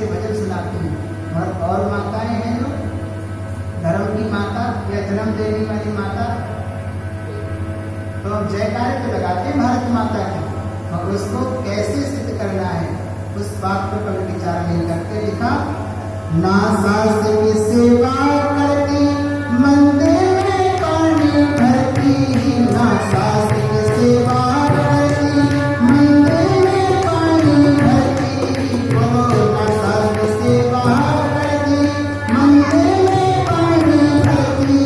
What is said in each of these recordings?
से भजन सुनाती हैं। और माताएं हैं जो धर्म की माता या जन्म देने वाली माता, तो हम जयकारे तो लगाते हैं भारत माता की, और उसको कैसे सिद्ध करना है उस बात पर कभी विचार नहीं करते। लिखा, ना सास की सेवा करती मंदिर में पानी भरती, ना सास की सेवा करती मंदिर में पानी भरती, बोलो ना सास की सेवा करती मंदिर में पानी भरती,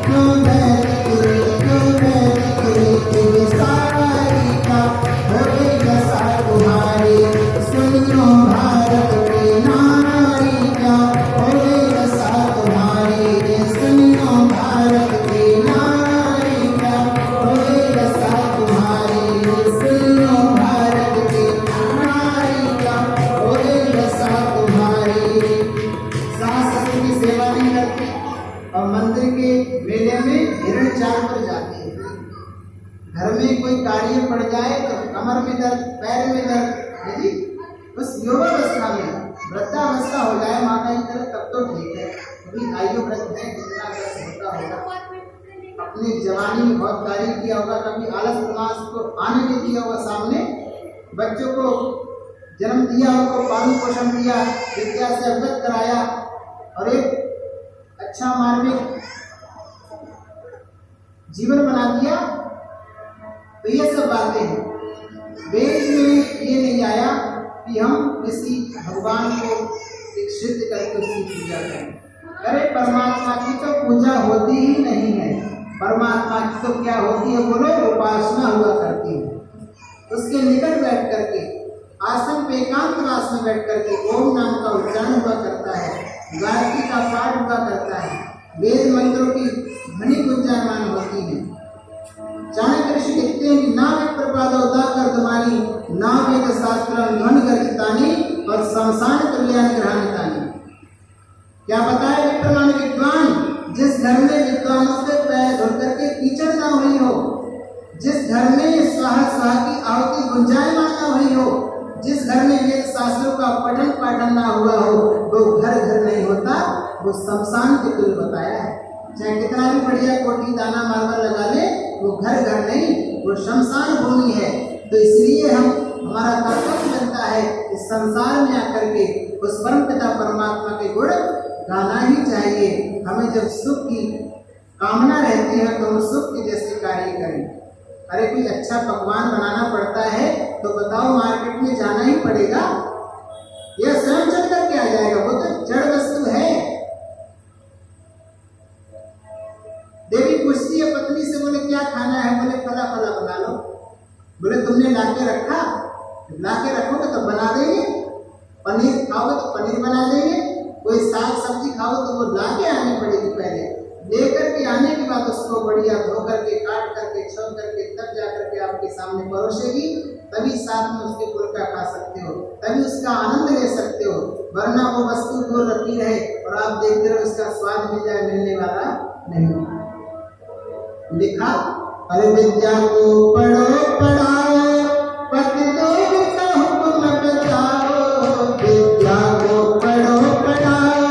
क्यों बैठी तेरी सारी का हो गई दशा तुम्हारी, सुनियो भारत की नारी का हो गई दशा तुम्हारी, सुनियो भारत की नारी का हो गई दशा तुम्हारी, सुनियो भारत की नारी का हो गई दशा तुम्हारी। सास ससुर की सेवा नहीं करती और मंदिर के मेले में हिरण चाल पर जाती है। घर में कोई कार्य पड़ जाए तो कमर में दर्द, पैर में दर्द, है जी। उस युवावस्था में वृद्धावस्था हो जाए माता की तरह तब तो ठीक है, अभी आयु वृद्ध है, कितना वृद्ध होता होगा, अपनी जवानी में बहुत कार्य किया होगा, कभी आलस उल्लास को आने नहीं दिया होगा सामने, बच्चों को जन्म दिया, उनको पालन पोषण दिया, विद्या से अवगत कराया और एक अच्छा मार्मिक जीवन बना दिया। तो ये सब बातें हैं। वेद में ये नहीं आया कि हम किसी भगवान को एक सिद्ध करके उसकी पूजा करें। अरे परमात्मा की तो पूजा होती ही नहीं है, परमात्मा की तो क्या होती है बोलो, उपासना हुआ करती है। उसके निकट बैठ करके आसन पे एकांत वास में बैठ करके ओम नाम का उच्चारण हुआ करता है, गायत्री का पाठ हुआ करता है, वेद मंत्रों की ध्वनि गुंजायमान होती है। चाणक्य ऋषि लिखते हैं कि ना विप्रपाद होता कर तुम्हारी, ना वेद शास्त्र ध्वनि गर्जितानी और संसार कल्याण ग्रहणतानी। क्या बताए विप्रमाण विद्वान, जिस घर में विद्वानों से पैर धुल करके कीचड़ ना हुई हो, जिस घर में स्वाहा स्वाहा की आहुति गुंजायमान ना हुई हो, जिस घर में वेद शास्त्रों का पठन पाठन ना हुआ हो, वो घर घर नहीं होता, वो शमशान के तुल्य बताया है। चाहे कितना भी बढ़िया कोठी दाना मार्बल लगा ले, वो घर घर नहीं, वो शमशान भूमि है। तो इसलिए हमारा कर्तव्य बनता है इस संसार में आकर के उस परम पिता परमात्मा के गुण गाना ही चाहिए। हमें जब सुख की कामना रहती है तो हम सुख के जैसे कार्य करें। अरे कोई अच्छा पकवान बनाना पड़ता है तो बताओ मार्केट में जाना ही पड़ेगा या स्वयं चल करके आ जाएगा, वो तो जड़ वस्तु है। देवी पूछती है पत्नी से, बोले क्या खाना है, बोले फला फला बना लो। बोले तुमने लाके रखा, लाके रखोगे तो बना देंगे, पनीर खाओगे तो पनीर बना देंगे, कोई साग सब्जी खाओ तो वो लाके आनी पड़ेगी, पहले लेकर के आने के बाद उसको बढ़िया धो करके काट करके छोड़ करके तब जा करके आपके सामने परोसेगी, तभी साथ में उसके फुल्का खा सकते हो, तभी उसका आनंद ले सकते हो। वरना वो वस्तु जो रखी रहे और आप देखते रहो उसका स्वाद मिल जाए, मिलने वाला नहीं। लिखा, अरे विद्या को पढ़ो पढ़ाओ, पतिदेव का हुक्म बजाओ, विद्या को पढ़ो पढ़ाओ,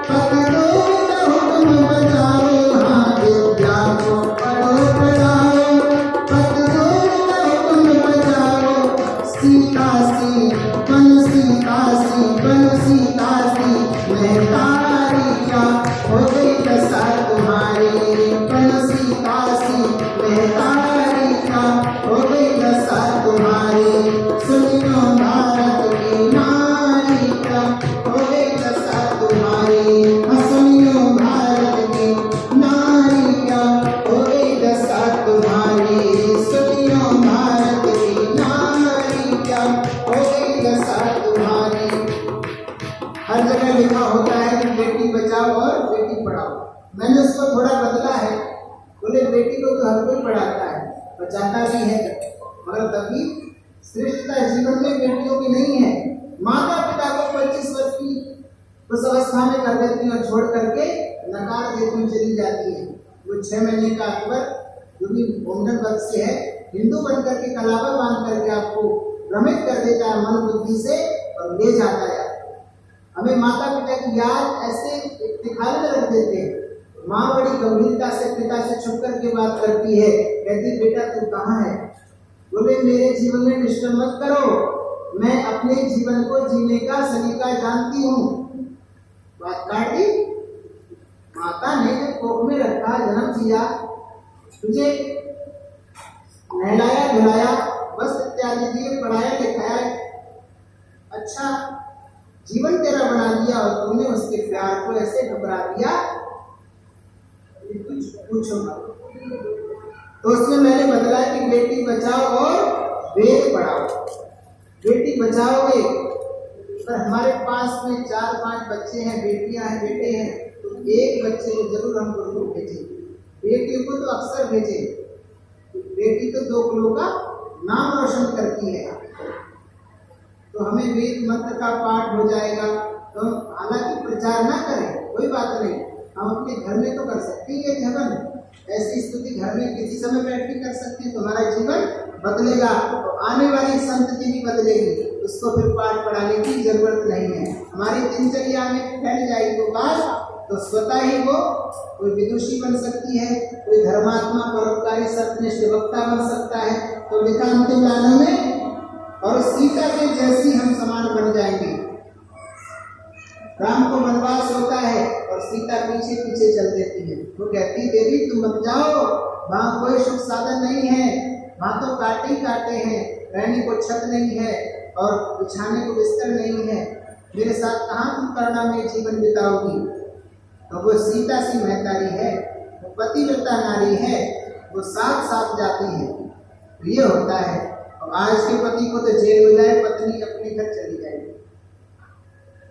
पतिदेव का हुक्म बजाओ, हाँ विद्या को पढ़ो पढ़ाओ, पतिदेव का हुक्म बजाओ। सीता सी बंसी कासी महतारी क्या हो गई दशा तुम्हारी, बंसी कासी महतारी क्या हो गई दशा तुम्हारी, सुनियो भारत की नारी क्या हो गई दशा तुम्हारी, सुनियो भारत की नारी क्या हो गई दशा तुम्हारी, सुनियो भारत की नारी क्या हो गई दशा तुम्हारी। हर जगह लिखा होता है कि बेटी बचाओ और बेटी पढ़ाओ। मैंने उसको थोड़ा बदला है, बोले बेटी को तो हर कोई पढ़ाता है, बचाता भी है, मगर तभी श्रेष्ठता जीवन में बेटियों की नहीं है। माता पिता को 25 वर्ष की उस अवस्था में कर देती है और छोड़ करके नकार देती चली जाती है। वो 6 महीने का अकबर जो भी गोंडन वंश से है, हिंदू बन करके कलावा बांध करके आपको भ्रमित कर देता है मन बुद्धि से और ले जाता है। हमें माता पिता की याद ऐसे दिखाने में रख देते हैं। माँ बड़ी गंभीरता से पिता से छुप कर के बात करती है, कहती बेटा तू कहाँ है? बोले मेरे जीवन में डिस्टर्ब मत करो, मैं अपने जीवन को जीने का सलीका जानती हूँ। बात काट दी। माता ने जब कोख में रखा, जन्म दिया, तुझे नहलाया धुलाया, वस्त्र इत्यादि दिए, पढ़ाया लिखाया, अच्छा जीवन तेरा बना दिया, और तुमने उसके प्यार को ऐसे घबरा दिया, कुछ पूछो मत। तो उसमें मैंने बदला कि बेटी बचाओ और वेद पढ़ाओ। बेटी बचाओगे, पर हमारे पास में 4-5 बच्चे हैं, बेटियां हैं, बेटे हैं, तो एक बच्चे को जरूर हम गुरुकुल भेजें। बेटियों को तो अक्सर भेजें। बेटी तो 2 कुलों का नाम रोशन करती है। तो हमें वेद मंत्र का पाठ हो जाएगा, तो हम हालांकि प्रचार ना करें, कोई बात नहीं, हम अपने घर में तो कर सकते हैं ये जगन। ऐसी स्तुति घर में किसी समय बैठ के कर सकते हैं, तो हमारा जीवन बदलेगा, तो आने वाली संतति भी बदलेगी। उसको फिर पाठ पढ़ाने की जरूरत नहीं है। हमारी दिनचर्या में फैल जाएगी तो बात, तो स्वतः ही वो कोई विदुषी बन सकती है, कोई धर्मात्मा परोपकारी सत्यनिष्ठ वक्ता बन सकता है। तो लिखा अंतिम लानों में, और सीता के जैसी हम समान बन जाएंगे। राम को वनवास होता है और सीता पीछे पीछे चल देती है। वो कहती देवी तुम मत जाओ, वहाँ कोई सुख साधन नहीं है, वहाँ तो काटे ही काटे हैं, रहने को छत नहीं है और बिछाने को बिस्तर नहीं है, मेरे साथ कहाँ तुम करुणा में जीवन बिताओगी? तो वो सीता सी महतारी है, वो पतिव्रता नारी है, वो साथ साथ जाती है। तो ये होता है। और आज के पति को तो जेल हो जाए, पत्नी अपने घर चली जाएगी,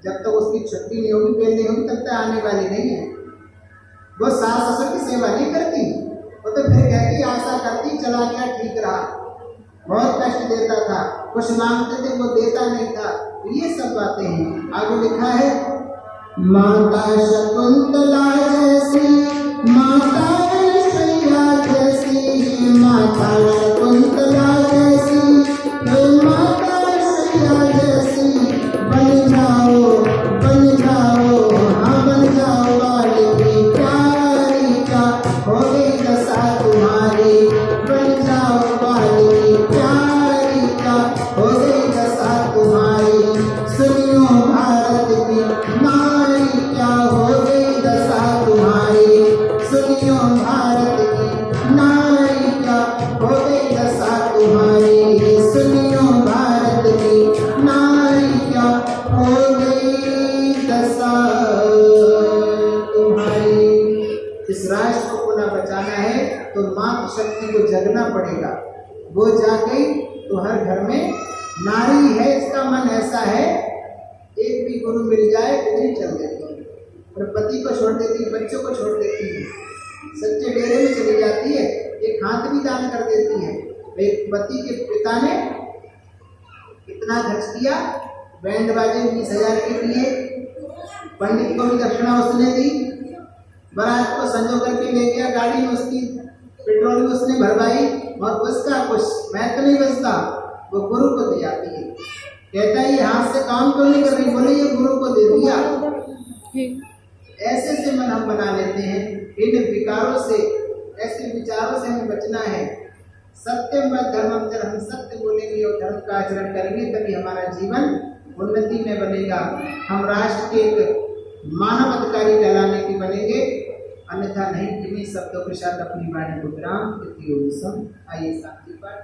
जब तक उसकी छुट्टी नहीं होगी, बेल नहीं होगी, तब तक आने वाली नहीं है। वो सास ससुर की सेवा नहीं करती, वो तो फिर कहती आशा करती चला गया ठीक रहा, बहुत कष्ट देता था, कुछ मांगते थे वो देता नहीं था। तो ये सब बातें हैं। आगे लिखा है माता शकुंतला जैसी, माता ऐश्वर्या जैसी, माता शकुंतला जैसी, माता ऐश्वर्या जैसी, बन जाओ हाँ बन जाओ वाली प्यारी का, हो गई दशा तुम्हारी, बन जाओ वाली प्यारी का, हो गई दशा तुम्हारी। सुनियो भारत की नारी क्या हो गई दशा तुम्हारी, सुनियो भारत की नारी क्या हो गई दशा तुम्हारी, सुनियो भारत की नारी क्या हो गई दशा तुम्हारी। इस राष्ट्र को पुनः बचाना है तो मातृशक्ति को जगना पड़ेगा। वो जाग गई तो हर घर में नारी है, इसका मन ऐसा है, एक भी गुरु मिल जाए उतनी चल देती है, और पति को छोड़ देती है, बच्चों को छोड़ देती है, सच्चे डेरे में चली जाती है, एक हाथ भी दान कर देती है। एक पति के पिता ने इतना खर्च किया, बैंड बाजे 20,000 के लिए, पंडित को भी दक्षिणा उसने दी, बारात को संजो करके ले गया, गाड़ी में उसकी पेट्रोल भी उसने भरवाई, और उसका कुछ महत्व नहीं बचता, वो गुरु को दे जाती है। कहता है ये हाथ से काम क्यों नहीं कर रही? बोले ये गुरु को दे दिया। ऐसे से मन हम बना लेते हैं। इन विकारों से, ऐसे विचारों से हमें बचना है। सत्यम व धर्मम चर, हम सत्य बोलेंगे और धर्म का आचरण करेंगे, तभी हमारा जीवन उन्नति में बनेगा। हम राष्ट्र के एक मानव अधिकारी कहलाने की बनेंगे, अन्यथा नहीं। किन्हीं शब्दों के साथ अपनी वाणी को विराम देती हूँ। आइए शांति पाठ।